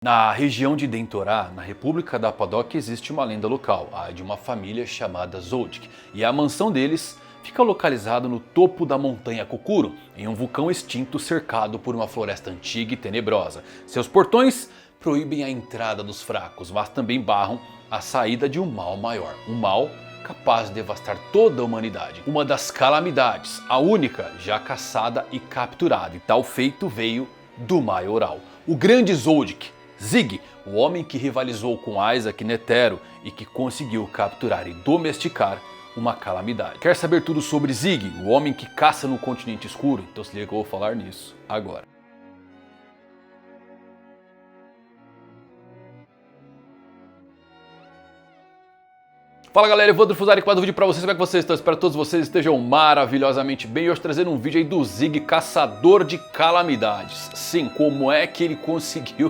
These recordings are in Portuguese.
Na região de Dentorá, na República da Paddock, existe uma lenda local, a de uma família chamada Zoldyck, e a mansão deles fica localizada no topo da montanha Kokuro, em um vulcão extinto cercado por uma floresta antiga e tenebrosa. Seus portões proíbem a entrada dos fracos, mas também barram a saída de um mal maior, um mal capaz de devastar toda a humanidade. Uma das calamidades, a única já caçada e capturada, e tal feito veio do Maioral. O grande Zoldyck, Zig, o homem que rivalizou com Isaac Netero e que conseguiu capturar e domesticar uma calamidade. Quer saber tudo sobre Zig, o homem que caça no continente escuro? Então se liga que eu vou falar nisso agora. Fala galera, Evandro Fusari com mais um vídeo pra vocês, como é que vocês estão? Espero que todos vocês estejam maravilhosamente bem. E hoje trazendo um vídeo aí do Zig, caçador de calamidades. Sim, como é que ele conseguiu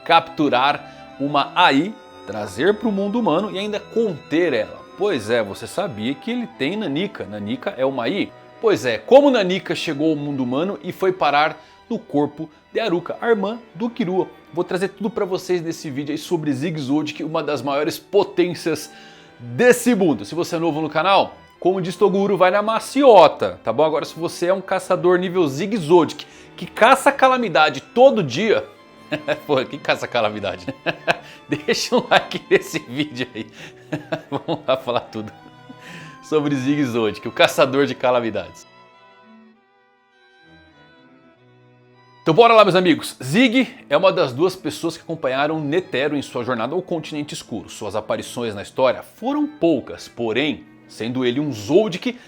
capturar uma AI, trazer para o mundo humano e ainda conter ela? Pois é, você sabia que ele tem Nanika. Nanika é uma AI? Pois é, como Nanika chegou ao mundo humano e foi parar no corpo de Aruka, a irmã do Killua. Vou trazer tudo para vocês nesse vídeo aí sobre Zig Zoldyck, uma das maiores potências desse mundo. Se você é novo no canal, como diz Toguro, vai na maciota, tá bom? Agora se você é um caçador nível Zig Zoldyck, que caça calamidade todo dia, pô, quem caça calamidade? Deixa um like nesse vídeo aí. Vamos lá falar tudo sobre Zig Zoldyck, o caçador de calamidades. Então bora lá, meus amigos. Zig é uma das duas pessoas que acompanharam Netero em sua jornada ao continente escuro. Suas aparições na história foram poucas, porém, sendo ele um Zoldyck,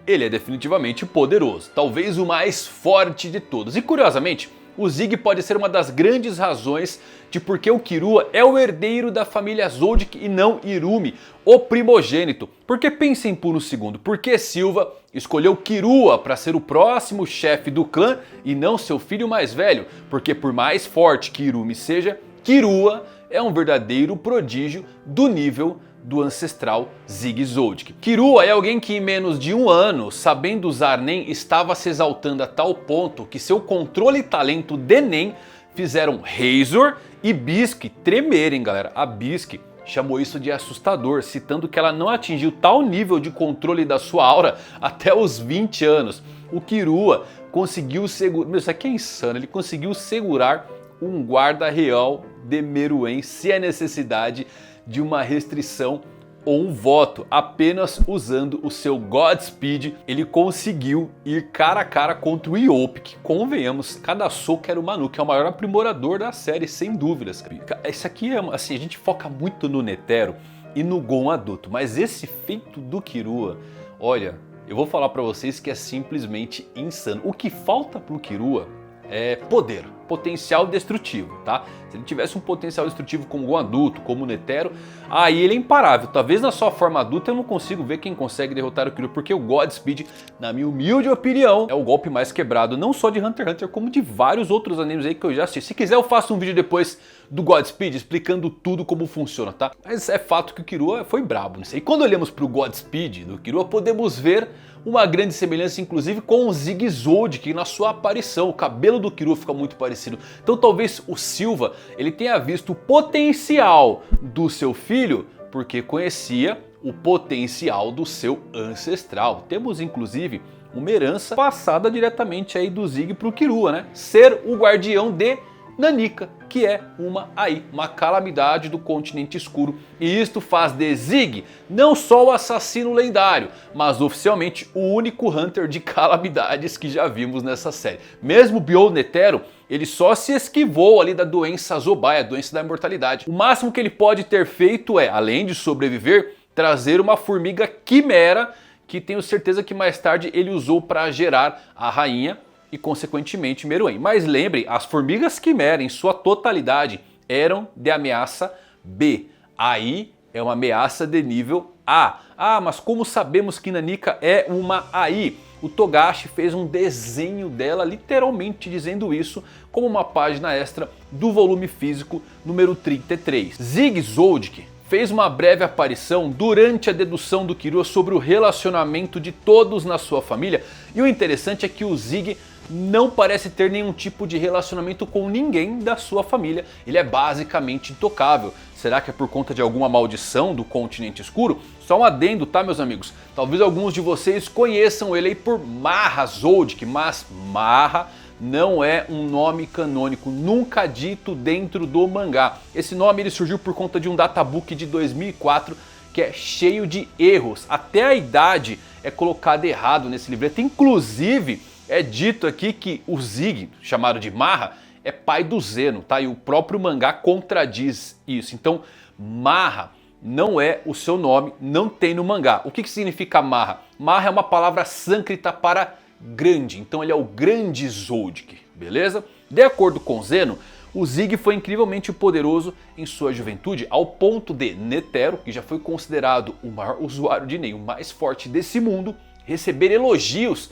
ele é definitivamente poderoso, talvez o mais forte de todos. E curiosamente, o Zig pode ser uma das grandes razões de por que o Killua é o herdeiro da família Zoldyck e não Irumi, o primogênito. Porque pensem por um segundo, por que Silva escolheu Killua para ser o próximo chefe do clã e não seu filho mais velho? Porque por mais forte que Irumi seja, Killua é um verdadeiro prodígio do nível do ancestral Zig Zoldyck. Killua é alguém que em menos de um ano, sabendo usar Nen, estava se exaltando a tal ponto que seu controle e talento de Nen fizeram Razor e Bisque tremerem, galera. A Bisque chamou isso de assustador, citando que ela não atingiu tal nível de controle da sua aura até os 20 anos. O Killua conseguiu segurar... Meu, isso aqui é insano, ele conseguiu segurar um guarda real de Meruem sem a necessidade de uma restrição ou um voto, apenas usando o seu Godspeed ele conseguiu ir cara a cara contra o Yope, que convenhamos, cada soco era o Manu, que é o maior aprimorador da série, sem dúvidas. Isso aqui é assim, a gente foca muito no Netero e no Gon adulto, mas esse feito do Killua, olha, eu vou falar pra vocês que é simplesmente insano. O que falta pro Killua é poder, potencial destrutivo, tá? Se ele tivesse um potencial destrutivo como o adulto, como o Netero, aí ele é imparável. Talvez na sua forma adulta eu não consigo ver quem consegue derrotar o Killua, porque o Godspeed, na minha humilde opinião, é o golpe mais quebrado, não só de Hunter x Hunter, como de vários outros animes aí que eu já assisti. Se quiser eu faço um vídeo depois do Godspeed explicando tudo como funciona, tá? Mas é fato que o Killua foi brabo nisso. E quando olhamos para o Godspeed do Killua, podemos ver uma grande semelhança inclusive com o Zig Zoldyck na sua aparição. O cabelo do Killua fica muito parecido. Então talvez o Silva ele tenha visto o potencial do seu filho porque conhecia o potencial do seu ancestral. Temos inclusive uma herança passada diretamente aí do Zig para o Killua, né? Ser o guardião de Nanika, que é uma AI, uma calamidade do continente escuro. E isto faz de Zig não só o assassino lendário, mas oficialmente o único Hunter de calamidades que já vimos nessa série. Mesmo Beyond Netero, ele só se esquivou ali da doença Zobai, a doença da imortalidade. O máximo que ele pode ter feito é, além de sobreviver, trazer uma formiga quimera, que tenho certeza que mais tarde ele usou para gerar a rainha e consequentemente Meruem. Mas lembrem, as formigas quimera em sua totalidade eram de ameaça B. Aí é uma ameaça de nível A. Ah, mas como sabemos que Nanika é uma AI? O Togashi fez um desenho dela literalmente dizendo isso como uma página extra do volume físico número 33. Zig Zoldyck fez uma breve aparição durante a dedução do Killua sobre o relacionamento de todos na sua família. E o interessante é que o Zig não parece ter nenhum tipo de relacionamento com ninguém da sua família. Ele é basicamente intocável. Será que é por conta de alguma maldição do continente escuro? Só um adendo, tá, meus amigos? Talvez alguns de vocês conheçam ele aí por Marra Zoldyck, mas Marra não é um nome canônico, nunca dito dentro do mangá. Esse nome ele surgiu por conta de um databook de 2004 que é cheio de erros. Até a idade é colocada errado nesse livreto. Inclusive, é dito aqui que o Zig, chamado de Marra, é pai do Zeno, tá? E o próprio mangá contradiz isso. Então, Marra não é o seu nome, não tem no mangá. O que significa Marra? Marra é uma palavra sânscrita para grande, então ele é o grande Zoldyck, beleza? De acordo com Zeno, o Zig foi incrivelmente poderoso em sua juventude, ao ponto de Netero, que já foi considerado o maior usuário de Nen, o mais forte desse mundo, receber elogios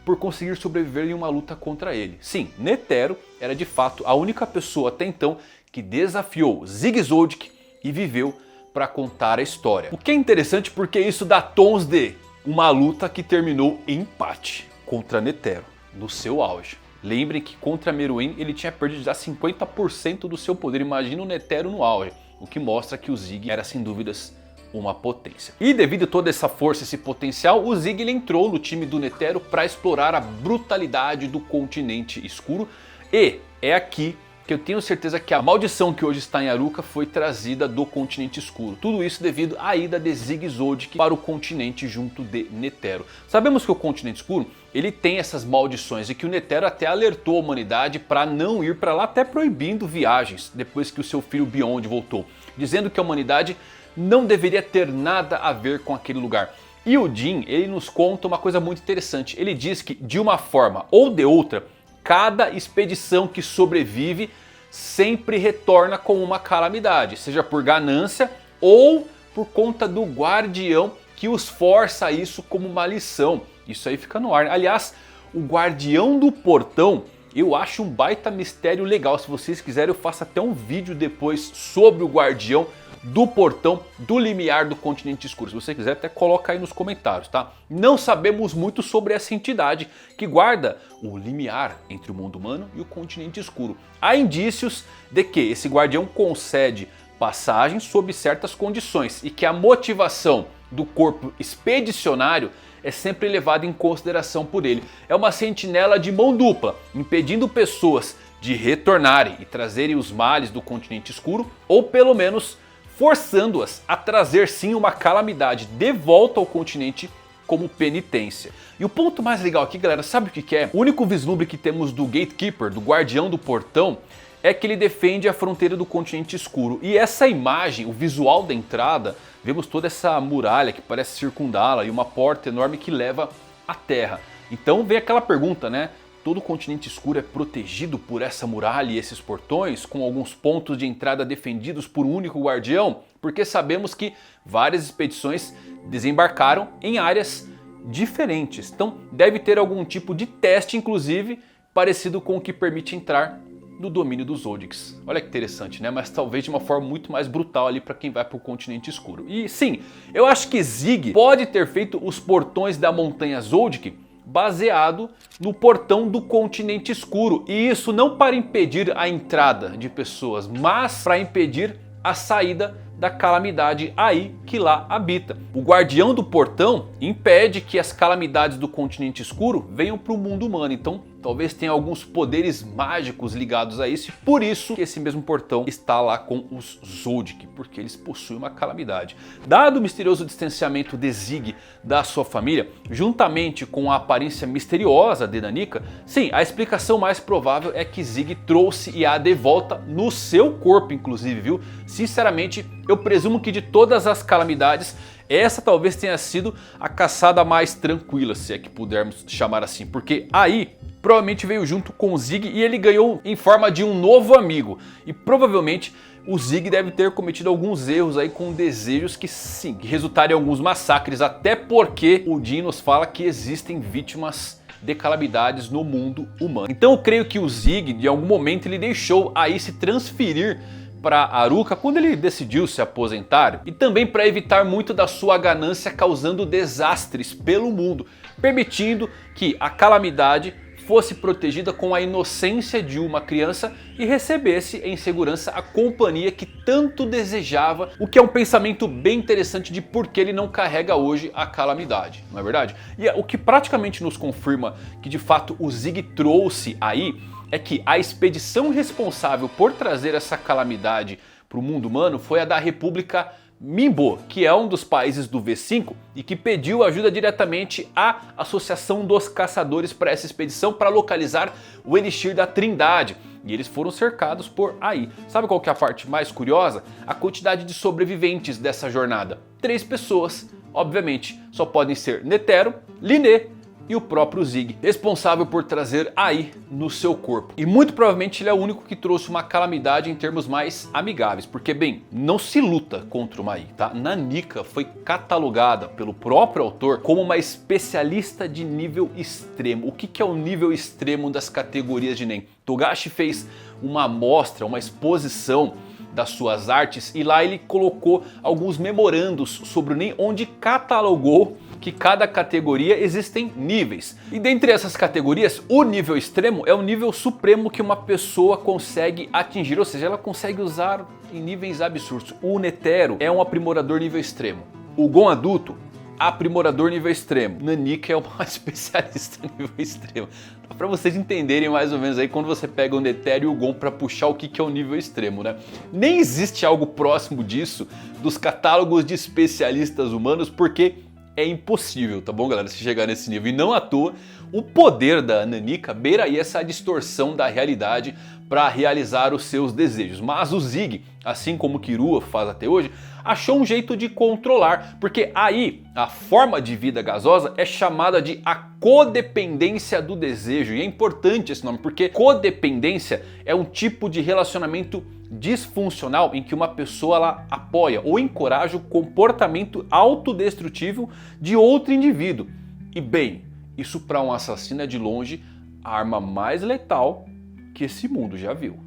por conseguir sobreviver em uma luta contra ele. Sim, Netero era de fato a única pessoa até então que desafiou Zig Zoldyck e viveu para contar a história. O que é interessante porque isso dá tons de uma luta que terminou em empate contra Netero, no seu auge. Lembrem que contra Meruem ele tinha perdido já 50% do seu poder, imagina o Netero no auge, o que mostra que o Zig era sem dúvidas uma potência. E devido a toda essa força, esse potencial, o Zig ele entrou no time do Netero para explorar a brutalidade do continente escuro. E é aqui que eu tenho certeza que a maldição que hoje está em Aruka foi trazida do continente escuro. Tudo isso devido à ida de Zig Zoldyck para o continente junto de Netero. Sabemos que o continente escuro ele tem essas maldições e que o Netero até alertou a humanidade para não ir para lá, até proibindo viagens depois que o seu filho Beyond voltou, dizendo que a humanidade não deveria ter nada a ver com aquele lugar. E o Jin, ele nos conta uma coisa muito interessante. Ele diz que de uma forma ou de outra, cada expedição que sobrevive sempre retorna com uma calamidade, seja por ganância ou por conta do guardião que os força a isso como uma lição. Isso aí fica no ar. Aliás, o guardião do portão eu acho um baita mistério legal. Se vocês quiserem eu faço até um vídeo depois sobre o guardião do portão do limiar do continente escuro. Se você quiser até coloca aí nos comentários, tá? Não sabemos muito sobre essa entidade que guarda o limiar entre o mundo humano e o continente escuro. Há indícios de que esse guardião concede passagem sob certas condições e que a motivação do corpo expedicionário é sempre levada em consideração por ele. É uma sentinela de mão dupla, impedindo pessoas de retornarem e trazerem os males do continente escuro, ou pelo menos forçando-as a trazer sim uma calamidade de volta ao continente como penitência. E o ponto mais legal aqui, galera, sabe o que é? O único vislumbre que temos do Gatekeeper, do guardião do portão, é que ele defende a fronteira do continente escuro. E essa imagem, o visual da entrada, vemos toda essa muralha que parece circundá-la e uma porta enorme que leva à terra. Então vem aquela pergunta, né? Todo o continente escuro é protegido por essa muralha e esses portões, com alguns pontos de entrada defendidos por um único guardião? Porque sabemos que várias expedições desembarcaram em áreas diferentes. Então deve ter algum tipo de teste, inclusive, parecido com o que permite entrar no domínio dos Zoldicks. Olha que interessante, né? Mas talvez de uma forma muito mais brutal ali para quem vai para o continente escuro. E sim, eu acho que Zig pode ter feito os portões da montanha Zoldyck baseado no portão do continente escuro. E isso não para impedir a entrada de pessoas, mas para impedir a saída da calamidade aí que lá habita. O guardião do portão impede que as calamidades do continente escuro venham para o mundo humano. Então talvez tenha alguns poderes mágicos ligados a isso. E por isso que esse mesmo portão está lá com os Zoldyck, porque eles possuem uma calamidade. Dado o misterioso distanciamento de Zig da sua família, juntamente com a aparência misteriosa de Nanika, sim, a explicação mais provável é que Zig trouxe Ia de volta no seu corpo, inclusive, viu? Sinceramente, eu presumo que de todas as calamidades, essa talvez tenha sido a caçada mais tranquila, se é que pudermos chamar assim. Porque aí provavelmente veio junto com o Zig e ele ganhou em forma de um novo amigo. E provavelmente o Zig deve ter cometido alguns erros aí com desejos que sim, que resultaram em alguns massacres. Até porque o Jin nos fala que existem vítimas de calamidades no mundo humano. Então eu creio que o Zig, de algum momento, ele deixou aí se transferir para Aruka quando ele decidiu se aposentar, e também para evitar muito da sua ganância causando desastres pelo mundo, permitindo que a calamidade fosse protegida com a inocência de uma criança e recebesse em segurança a companhia que tanto desejava, o que é um pensamento bem interessante de por que ele não carrega hoje a calamidade, não é verdade? E o que praticamente nos confirma que de fato o Zig trouxe aí é que a expedição responsável por trazer essa calamidade para o mundo humano foi a da República Minbo, que é um dos países do V5 e que pediu ajuda diretamente à Associação dos Caçadores para essa expedição para localizar o Elixir da Trindade. E eles foram cercados por aí. Sabe qual que é a parte mais curiosa? A quantidade de sobreviventes dessa jornada. 3 pessoas, obviamente, só podem ser Netero, Linné e o próprio Zig, responsável por trazer Ai no seu corpo. E muito provavelmente ele é o único que trouxe uma calamidade em termos mais amigáveis, porque bem, não se luta contra uma Ai, tá? Nanica foi catalogada pelo próprio autor como uma especialista de nível extremo. O que é o nível extremo das categorias de Nen? Togashi fez uma amostra, uma exposição das suas artes e lá ele colocou alguns memorandos sobre o Nen, onde catalogou que cada categoria existem níveis. E dentre essas categorias, o nível extremo é o nível supremo que uma pessoa consegue atingir, ou seja, ela consegue usar em níveis absurdos. O Netero é um aprimorador nível extremo. O Gon adulto, aprimorador nível extremo. Nanica é uma especialista nível extremo. Para vocês entenderem mais ou menos aí quando você pega o Netero e o Gon para puxar o que é o nível extremo, né? Nem existe algo próximo disso dos catálogos de especialistas humanos, porque é impossível, tá bom, galera, se chegar nesse nível. E não à toa, o poder da Nanica beira aí essa distorção da realidade para realizar os seus desejos. Mas o Zig, assim como o Killua faz até hoje, achou um jeito de controlar, porque aí a forma de vida gasosa é chamada de a codependência do desejo. E é importante esse nome, porque codependência é um tipo de relacionamento disfuncional em que uma pessoa ela apoia ou encoraja o comportamento autodestrutivo de outro indivíduo. E bem, isso para um assassino é de longe a arma mais letal que esse mundo já viu.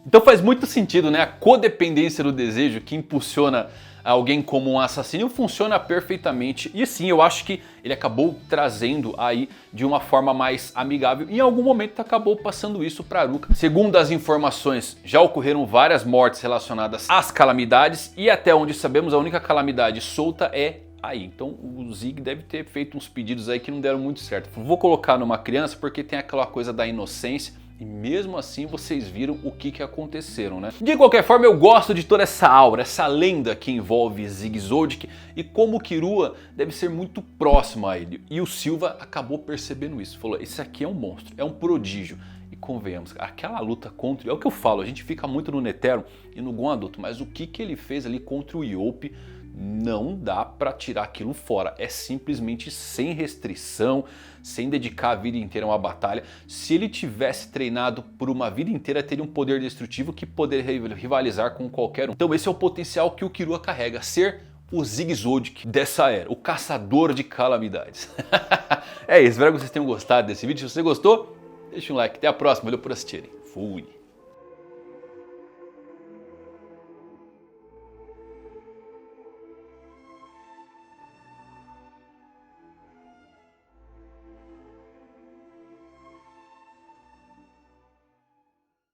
Então faz muito sentido, né? A codependência do desejo que impulsiona alguém como um assassino funciona perfeitamente. E sim, eu acho que ele acabou trazendo aí de uma forma mais amigável. Em algum momento acabou passando isso para Aruka. Segundo as informações, já ocorreram várias mortes relacionadas às calamidades. E até onde sabemos, a única calamidade solta é Ai. Então o Zig deve ter feito uns pedidos aí que não deram muito certo. Vou colocar numa criança porque tem aquela coisa da inocência. E mesmo assim vocês viram o que aconteceram, né? De qualquer forma, eu gosto de toda essa aura, essa lenda que envolve Zig Zoldyck e como o Killua deve ser muito próximo a ele. E o Silva acabou percebendo isso. Falou, esse aqui é um monstro, é um prodígio. E convenhamos, aquela luta contra... É o que eu falo, a gente fica muito no Netero e no Gon adulto, mas o que ele fez ali contra o Yope não dá pra tirar aquilo fora. É simplesmente sem restrição, sem dedicar a vida inteira a uma batalha. Se ele tivesse treinado por uma vida inteira, teria um poder destrutivo que poderia rivalizar com qualquer um. Então esse é o potencial que o Killua carrega, ser o Zig Zoldyck dessa era, o caçador de calamidades. É isso, espero que vocês tenham gostado desse vídeo. Se você gostou, deixa um like. Até a próxima, valeu por assistirem. Fui!